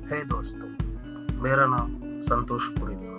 हे दोस्तों, मेरा नाम संतोष पुरी था।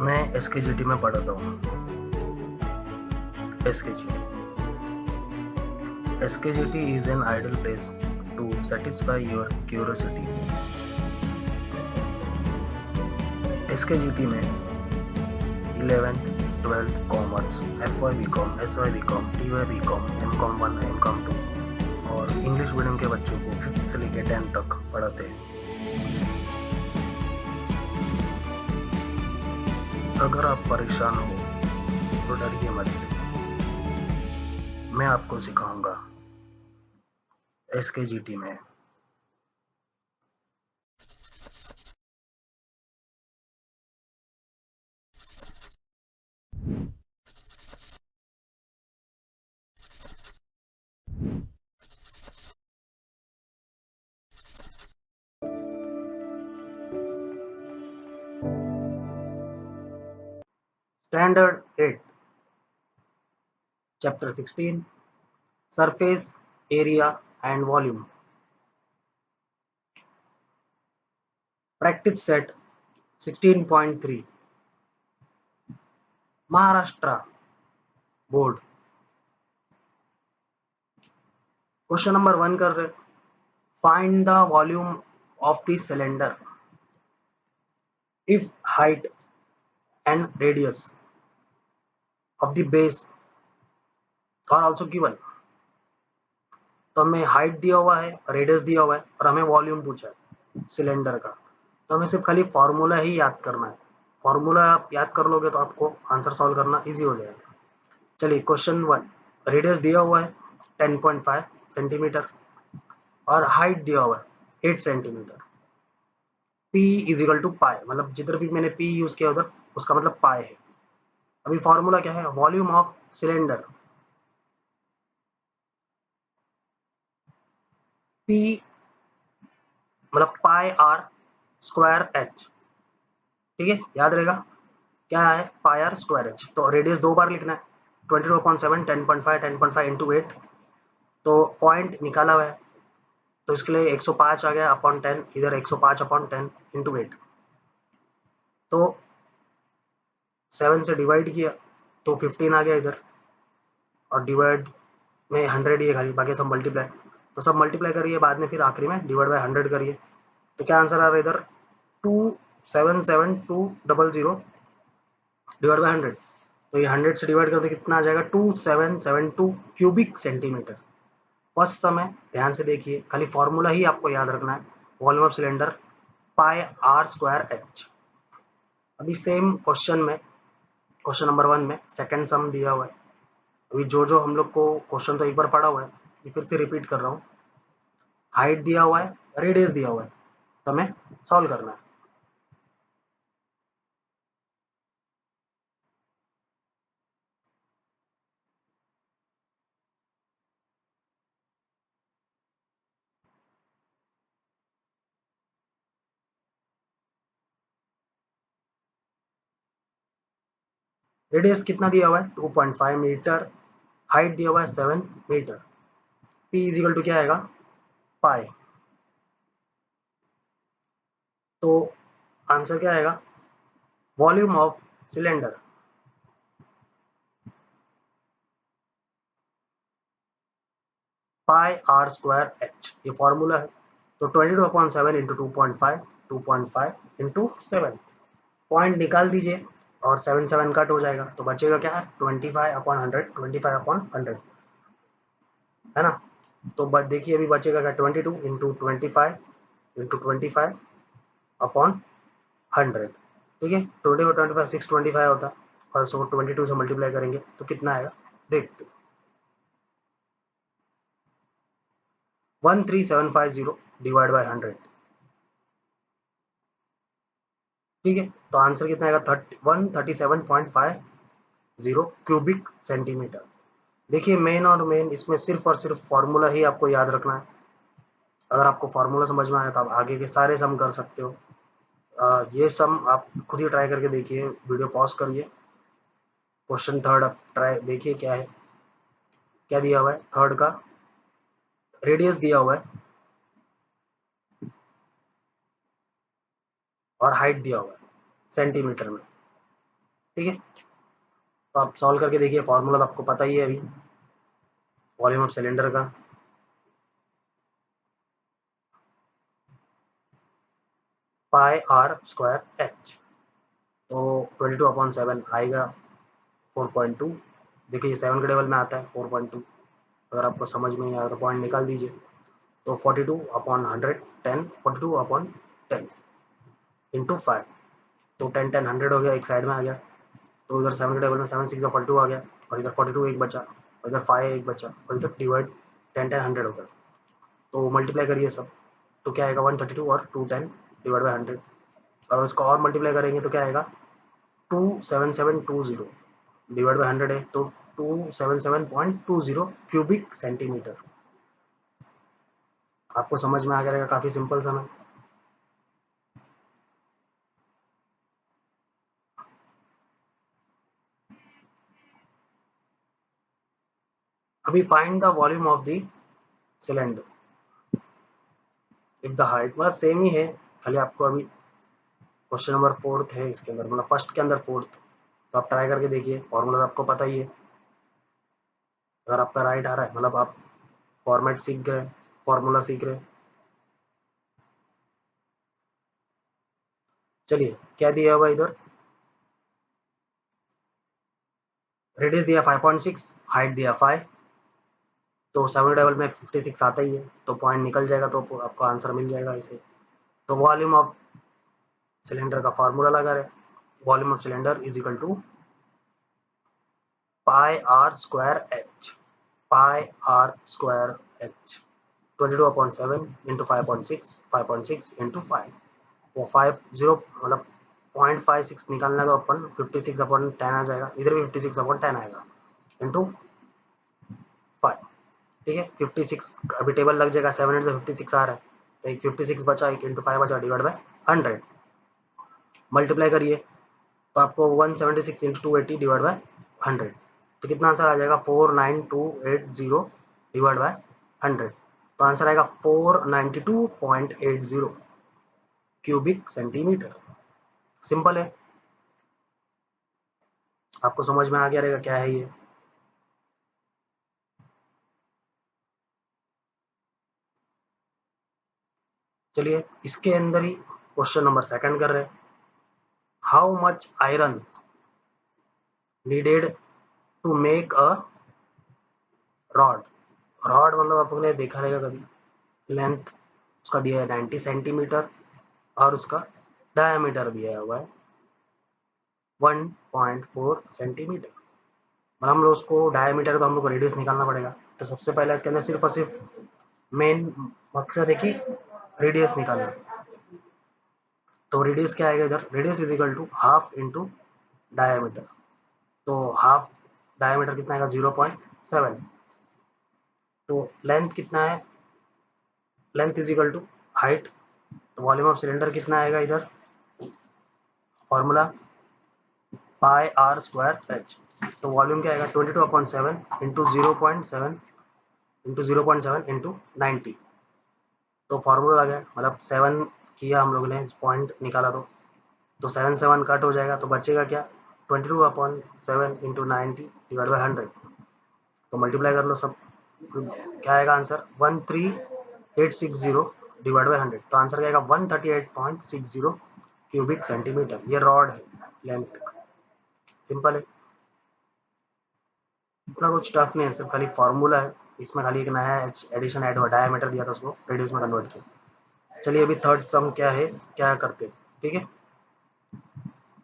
मैं एसकेजीटी में पढ़ता हूँ। एसकेजीटी is an ideal place to satisfy your curiosity. एसकेजीटी में 11th, 12th commerce, FY BCom, SY BCom, TY BCom, MCom 1, MCom 2 और इंग्लिश मीडियम के बच्चों को 5th से लेकर 10th तक पढ़ाते हैं। अगर आप परेशान हो तो डरिए मत, मैं आपको सिखाऊंगा एसकेजीटी में। Standard 8, Chapter 16, Surface, Area and Volume. Practice set 16.3. Maharashtra Board. Question number 1 कर रहे. Find the volume of the cylinder if height and radius of the base are also given. तो हमें हाइट दिया हुआ है, रेडियस दिया हुआ है और हमें वॉल्यूम पूछा है सिलेंडर का। तो हमें सिर्फ खाली फॉर्मूला ही याद करना है। फॉर्मूला आप याद कर लोगे तो आपको आंसर सॉल्व करना इजी हो जाएगा। चलिए क्वेश्चन 1, रेडियस दिया हुआ है 10.5 सेंटीमीटर और हाइट दिया हुआ है 8 centimetre. P is equal to pi, मतलब जिधर भी मैंने P यूज किया उधर उसका मतलब पाई है। अभी फॉर्मूला क्या है, वॉल्यूम ऑफ सिलेंडर P मतलब पाई आर स्क्वायर एच। ठीक है, याद रहेगा क्या है, पाई आर स्क्वायर एच। तो रेडियस दो बार लिखना है, 22.7, 10.5 इंटू 8। तो पॉइंट निकाला हुआ है तो इसके लिए 105 आ गया अपॉन 10, इधर 105 अपॉन 10 इंटू 8। तो 7 से डिवाइड किया तो 15 आ गया इधर, और डिवाइड में 100 ही है खाली, बाकी सब मल्टीप्लाई। तो सब मल्टीप्लाई करिए, बाद में फिर आखिरी में डिवाइड बाय 100 करिए। तो क्या आंसर आ रहा है इधर, 277,200 डिवाइड बाय 100। तो ये 100 से डिवाइड करते कितना आ जाएगा, 2772 क्यूबिक सेंटीमीटर। फर्स्ट समय ध्यान से देखिए, खाली फॉर्मूला ही आपको याद रखना है, volume of cylinder pi r square h. अभी सेम क्वेश्चन में, क्वेश्चन नंबर 1 में सेकंड सम दिया हुआ है। अभी जो हम लोग को क्वेश्चन तो एक बार पढ़ा हुआ है, ये फिर से रिपीट कर रहा हूँ। हाइट दिया हुआ है, रेडियस दिया हुआ है, तो हमें सॉल्व करना है। रेडियस कितना दिया हुआ है, 2.5 मीटर। हाइट दिया हुआ है 7 metre. P is equal to क्या आएगा, पाई। तो आंसर क्या आएगा, volume of cylinder pi r square h, ये फॉर्मूला है। तो 22/7 इंटू 2.5, 2.5 इंटू 7, पॉइंट निकाल दीजिए और 7 7 कट हो जाएगा, तो बचेगा क्या है, 25/100, 25/100 है ना। तो देखिए अभी बचेगा क्या, 22 इंटू 25 इंटू 25 अपॉन 100। ठीक है, 20/25 625 होता है, और सो 22 से मल्टीप्लाई करेंगे तो कितना आएगा, देखते 13750 डिवाइड बाय 100। ठीक है, तो आंसर कितना आएगा, 137.50 क्यूबिक सेंटीमीटर। देखिए मेन और मेन इसमें सिर्फ और सिर्फ फॉर्मूला ही आपको याद रखना है। अगर आपको फॉर्मूला समझ में आया तो आप आगे के सारे सम कर सकते हो। ये सम आप खुद ही ट्राई करके देखिए, वीडियो पॉज करिए, क्वेश्चन थर्ड अब ट्राई देखिए क्या है, क्या दिया हुआ है थर्ड का, रेडियस दिया हुआ है और हाइट दिया हुआ है सेंटीमीटर में, ठीक है। तो आप सॉल्व करके देखिए, फॉर्मूला तो आपको पता ही है अभी, वॉल्यूम ऑफ सिलेंडर का पाई आर स्क्वायर एच, तो 22/7 आएगा 4.2। देखिए ये 7 के टेबल में आता है 4.2, अगर आपको समझ में नहीं आया तो पॉइंट निकाल दीजिए। तो 42/100 42/10 इंटू 5, तो 10 100 हो गया, एक साइड में आ गया। तो इधर 7 के टेबल में 7 6 42 आ गया, और इधर 42 एक बचा, और इधर 5 एक बचा, और इधर डिवाइड 10 100 हो गया। तो मल्टीप्लाई करिए सब, तो क्या आएगा 132 और 210 डिवाइड बाई 100, और इसको और मल्टीप्लाई करेंगे तो क्या आएगा 27720 डिवाइड बाई 100 है, तो 277.20 क्यूबिक सेंटीमीटर। आपको समझ में आ गया, काफी सिंपल सा है। अभी find the volume of the cylinder if the height, मतलब सेम ही है, खाली आपको अभी क्वेश्चन नंबर 4 है इसके अंदर, मतलब फर्स्ट के अंदर 4, तो आप ट्राई करके देखिए, फॉर्मूला तो आपको पता ही है। अगर आपका राइट आ रहा है मतलब आप फॉर्मेट सीख गए, फॉर्मूला सीख रहे। चलिए क्या दिया हुआ इधर, रेडियस दिया 5.6, हाइट दिया 5, तो 7 टेबल में 56 आता ही है, तो पॉइंट निकल जाएगा, तो आपका आंसर मिल जाएगा इसे। तो वॉल्यूम ऑफ सिलेंडर का फार्मूला लगा रहे, volume of cylinder is equal to pi r square h, pi r square h 22/7 into 5.6 into 5, वो 50 मतलब 0.56 निकालना तो अपन 56/10 आ जाएगा, इधर भी 56/10 आएगा इंटू 5, ठीक है। 56 अभी टेबल लग जाएगा, 7 से 56 आ रहा है, तो एक 56 बचा, एक इंटू 5 बचा, डिवाइड बाय 100, मल्टीप्लाई करिए तो आपको 176 इंटू 280 डिवाइड बाय 100, तो कितना आंसर आ जाएगा 49280 डिवाइड बाय 100, तो आंसर आएगा 492.80 क्यूबिक सेंटीमीटर। सिंपल है, आपको समझ में आ गया रहेगा क्या है ये। चलिए इसके अंदर ही क्वेश्चन नंबर सेकंड कर रहे हैं, how much iron needed to make a rod, rod मतलब आपने देखा रहेगा कभी, लेंथ उसका दिया है 90 सेंटीमीटर, और उसका डायमीटर दिया हुआ है 1.4 सेंटीमीटर। मतलब हम लोग उसको डायमीटर, तो हम लोग को रेडियस निकालना पड़ेगा, तो सबसे पहले इसके अंदर सिर्फ और सिर्फ मेन मकसद है कि रेडियस निकालना। तो रेडियस क्या आएगा इधर, radius is equal to half into diameter, तो हाफ डायमीटर कितना आएगा 0.7, तो लेंथ कितना है, length is equal to height, तो वॉल्यूम ऑफ सिलेंडर कितना आएगा इधर, formula pi r square h, तो वॉल्यूम क्या आएगा 22/7 इंटू 0.7 इंटू 0.7 इंटू 90, तो फार्मूला लगा है, मतलब 7 किया हम लोग ने, पॉइंट निकाला, तो 7 7 कट हो जाएगा, तो बचेगा क्या 22/7 इंटू 90 डिवाइड बाई 100, तो मल्टीप्लाई कर लो सब, तो क्या आएगा आंसर 13860 डिवाइड बाई 100, तो आंसर क्या आएगा 138.60 क्यूबिक सेंटीमीटर। ये रॉड है लेंथ, सिंपल है, इतना कुछ टफ नहीं है, सिर्फ खाली फार्मूला है, इसमें खाली एक नया एडिशन ऐड हुआ, डायमीटर दिया था उसको रेडियस में कन्वर्ट किया। चलिए अभी थर्ड सम क्या है, क्या करते हैं, ठीक है।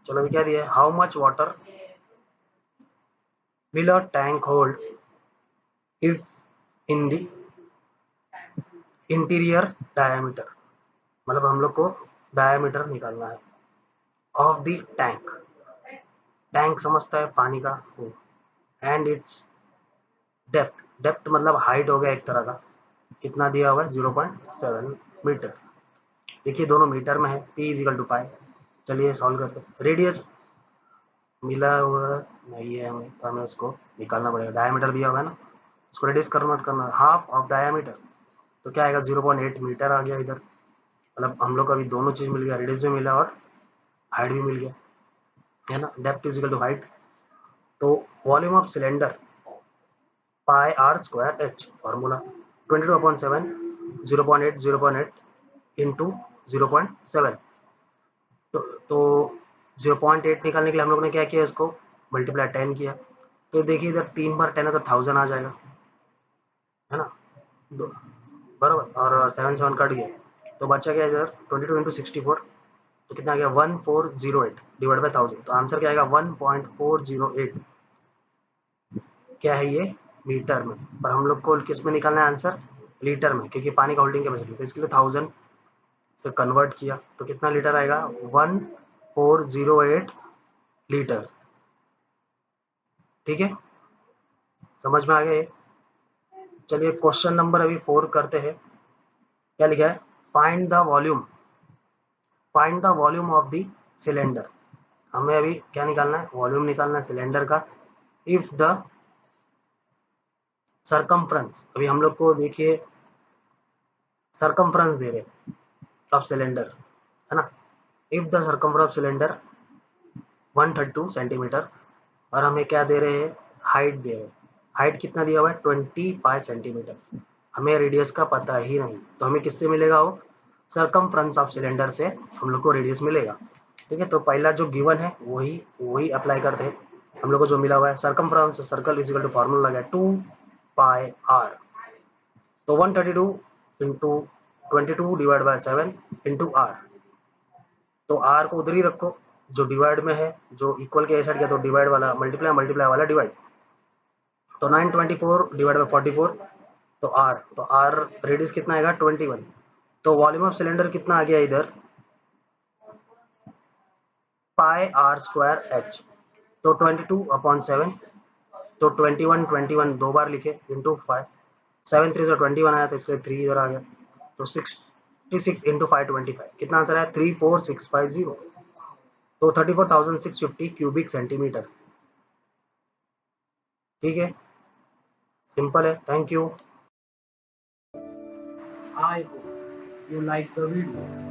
चलो अभी क्या दिया है, how much water will a tank hold if in the interior diameter, मतलब हम लोग को डायमीटर निकालना है ऑफ द टैंक, टैंक समझता है पानी का वो, एंड इट्स डेप्थ, डेप्थ मतलब हाइट हो गया एक तरह का, कितना दिया हुआ है 0.7 मीटर, देखिए दोनों मीटर में है, p इज इक्वल टू पाई। चलिए सॉल्व करते हैं, रेडियस मिला हुआ नहीं है हमें, तो हमें उसको निकालना पड़ेगा। डायमीटर दिया हुआ है ना, उसको रेडियस कन्वर्ट करना, हाफ ऑफ डायमीटर, तो क्या आएगा 0.8 मीटर आ गया इधर। मतलब हम लोग को अभी दोनों चीज़ मिल गया, रेडियस भी मिला और हाइट भी मिल गया, है ना। Depth is equal to height. तो volume of cylinder pi r square h, formula 22/7, 0.8 0.8 into 0.7। तो 0.8 निकालने के लिए हम लोग ने क्या किया, इसको मल्टीप्लाई 10 किया। तो देखिए इधर 3 बार 10 है तो 1000 आ जाएगा, है ना। दो बराबर, और 7 7 कट गया, तो बचा गया इधर 22 इंटू 64, तो कितना आ गया 1408 डिवाइड बाई 1000। तो आंसर क्या आएगा 1.408। क्या है ये, मीटर में, पर हम लोग को किस में निकालना है आंसर, लीटर में, क्योंकि पानी का होल्डिंग कैपेसिटी, तो इसके लिए 1000 से कन्वर्ट किया तो कितना लीटर आएगा 1408 लीटर। ठीक है, समझ में आ गया ये। चलिए क्वेश्चन नंबर अभी 4 करते हैं। क्या लिखा है, find the volume, find the volume of the cylinder. हमें अभी क्या निकालना है, वॉल्यूम निकालना है सिलेंडर का। इफ द सरकमफ्रेंस, अभी हम लोग को देखिए सरकमफ्रेंस दे रहे ऑफ सिलेंडर, है ना। If the circumference of cylinder 132 centimetre, और हमें क्या दे रहे हैं, हाइट दे रहे हैं। हाइट कितना दिया हुआ है 25 सेंटीमीटर। हमें रेडियस का पता ही नहीं, तो हमें किससे मिलेगा वो, सरकमफ्रेंस ऑफ सिलेंडर से हम लोग को रेडियस मिलेगा। ठीक है, तो पहला जो गिवन है वही वही अप्लाई करते हैं। हम लोग को जो मिला हुआ है circumference circle is equal to formula लगा 2πr, तो 132 into 22 divide by 7 into r. तो आर को उधर ही रखो जो डिवाइड में है, जो इक्वल के साइड गया तो डिवाइड वाला मल्टीप्लाई, मल्टीप्लाई वाला डिवाइड, तो 924 डिवाइड बाई 44, तो आर रेडियस कितना आएगा 21। तो वॉल्यूम ऑफ सिलेंडर कितना आ गया इधर, पाई आर स्क्वायर एच, तो 22/7, तो 21 दो बार लिखे इंटू 5, 7 3 से 21 आया तो इसके 3 इधर आ गया, तो 66 इंटू 525, कितना आंसर आया 34650, तो 34,650 क्यूबिक सेंटीमीटर। ठीक है, सिंपल है। Thank you, I hope you like the video.